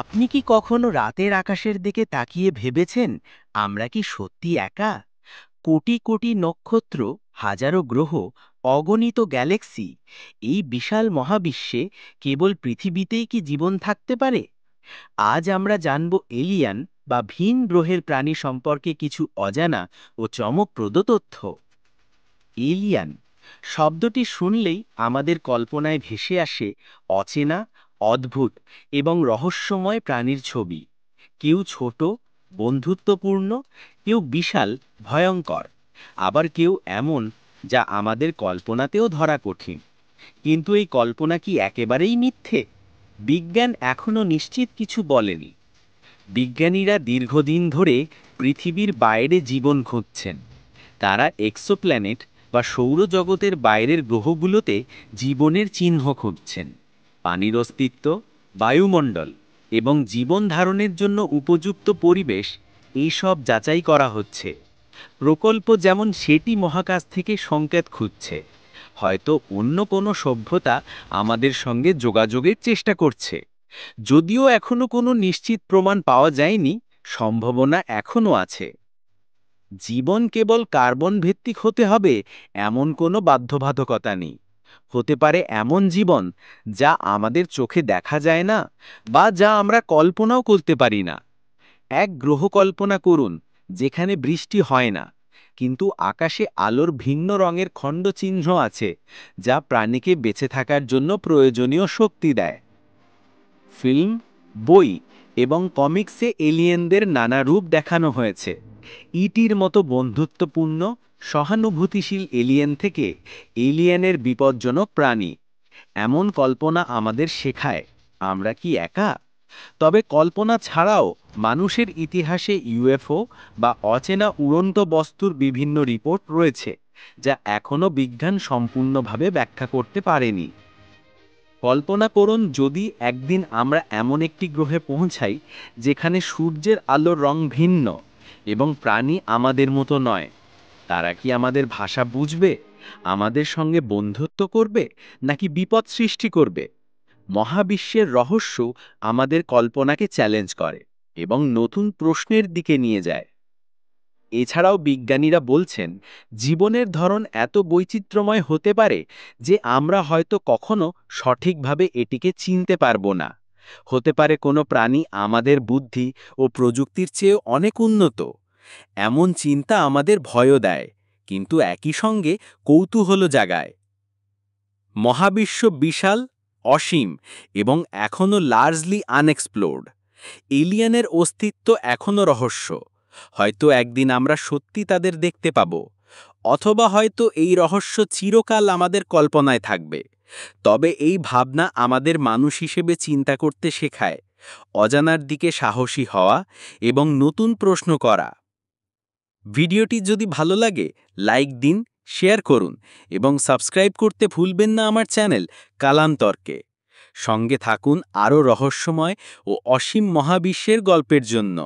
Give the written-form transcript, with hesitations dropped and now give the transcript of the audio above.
আপনি কি কখনো রাতের আকাশের দিকে তাকিয়ে ভেবেছেন, আমরা কি সত্যি একা? কোটি কোটি নক্ষত্র, হাজারো গ্রহ, অগণিত গ্যালাক্সি, এই বিশাল মহাবিশ্বে কেবল পৃথিবীতেই কি জীবন থাকতে পারে? আজ আমরা জানব এলিয়ান বা ভিন গ্রহের প্রাণী সম্পর্কে কিছু অজানা ও চমকপ্রদ তথ্য। এলিয়ান শব্দটি শুনলেই আমাদের কল্পনায় ভেসে আসে অচেনা, অদ্ভুত এবং রহস্যময় প্রাণীর ছবি। কেউ ছোট, বন্ধুত্বপূর্ণ, কেউ বিশাল, ভয়ঙ্কর, আবার কেউ এমন যা আমাদের কল্পনাতেও ধরা কঠিন। কিন্তু এই কল্পনা কি একেবারেই মিথ্যে? বিজ্ঞান এখনো নিশ্চিত কিছু বলেনি। বিজ্ঞানীরা দীর্ঘদিন ধরে পৃথিবীর বাইরে জীবন খুঁজছেন। তারা এক্সোপ্ল্যানেট বা সৌরজগতের বাইরের গ্রহগুলোতে জীবনের চিহ্ন খুঁজছেন। পানির অস্তিত্ব, বায়ুমণ্ডল এবং জীবন ধারণের জন্য উপযুক্ত পরিবেশ, এইসব যাচাই করা হচ্ছে। প্রকল্প যেমন সেটি মহাকাশ থেকে সংকেত খুঁজছে, হয়তো অন্য কোনো সভ্যতা আমাদের সঙ্গে যোগাযোগের চেষ্টা করছে। যদিও এখনো কোনো নিশ্চিত প্রমাণ পাওয়া যায়নি, সম্ভাবনা এখনো আছে। জীবন কেবল কার্বন ভিত্তিক হতে হবে এমন কোনো বাধ্যবাধকতা নেই। হতে পারে এমন জীবন যা আমাদের চোখে দেখা যায় না, বা যা আমরা কল্পনাও করতে পারি না। এক গ্রহ কল্পনা করুন যেখানে বৃষ্টি হয় না, কিন্তু আকাশে আলোর ভিন্ন রঙের খণ্ডচিহ্ন আছে, যা প্রাণীকে বেঁচে থাকার জন্য প্রয়োজনীয় শক্তি দেয়। ফিল্ম, বই এবং কমিক্সে এলিয়েনদের নানা রূপ দেখানো হয়েছে। ইটির মতো বন্ধুত্বপূর্ণ, সহানুভূতিশীল এলিয়েন থেকে এলিয়েনের বিপজ্জনক প্রাণী, এমন কল্পনা আমাদের শেখায় আমরা কি একা? তবে কল্পনা ছাড়াও মানুষের ইতিহাসে ইউএফও বা অচেনা উড়ন্ত বস্তুর বিভিন্ন রিপোর্ট রয়েছে, যা এখনও বিজ্ঞান সম্পূর্ণভাবে ব্যাখ্যা করতে পারেনি। কল্পনা করুন যদি একদিন আমরা এমন একটি গ্রহে পৌঁছাই যেখানে সূর্যের আলোর রং ভিন্ন এবং প্রাণী আমাদের মতো নয়। তারা কি আমাদের ভাষা বুঝবে, আমাদের সঙ্গে বন্ধুত্ব করবে, নাকি বিপদ সৃষ্টি করবে? মহাবিশ্বের রহস্য আমাদের কল্পনাকে চ্যালেঞ্জ করে এবং নতুন প্রশ্নের দিকে নিয়ে যায়। এছাড়াও বিজ্ঞানীরা বলছেন, জীবনের ধরন এত বৈচিত্র্যময় হতে পারে যে আমরা হয়তো কখনো সঠিকভাবে এটিকে চিনতে পারবো না। হতে পারে কোনো প্রাণী আমাদের বুদ্ধি ও প্রযুক্তির চেয়ে অনেক উন্নত। এমন চিন্তা আমাদের ভয়ও দেয়, কিন্তু একই সঙ্গে কৌতূহল জাগায়। মহাবিশ্ব বিশাল, অসীম এবং এখনও লার্জলি আনএক্সপ্লোরড। এলিয়েনের অস্তিত্ব এখনও রহস্য। হয়তো একদিন আমরা সত্যি তাদের দেখতে পাব, অথবা হয়তো এই রহস্য চিরকাল আমাদের কল্পনায় থাকবে। তবে এই ভাবনা আমাদের মানুষ হিসেবে চিন্তা করতে শেখায়, অজানার দিকে সাহসী হওয়া এবং নতুন প্রশ্ন করা। ভিডিওটি যদি ভালো লাগে লাইক দিন, শেয়ার করুন এবং সাবস্ক্রাইব করতে ভুলবেন না আমার চ্যানেল কালান্তরকে। সঙ্গে থাকুন আরও রহস্যময় ও অসীম মহাবিশ্বের গল্পের জন্য।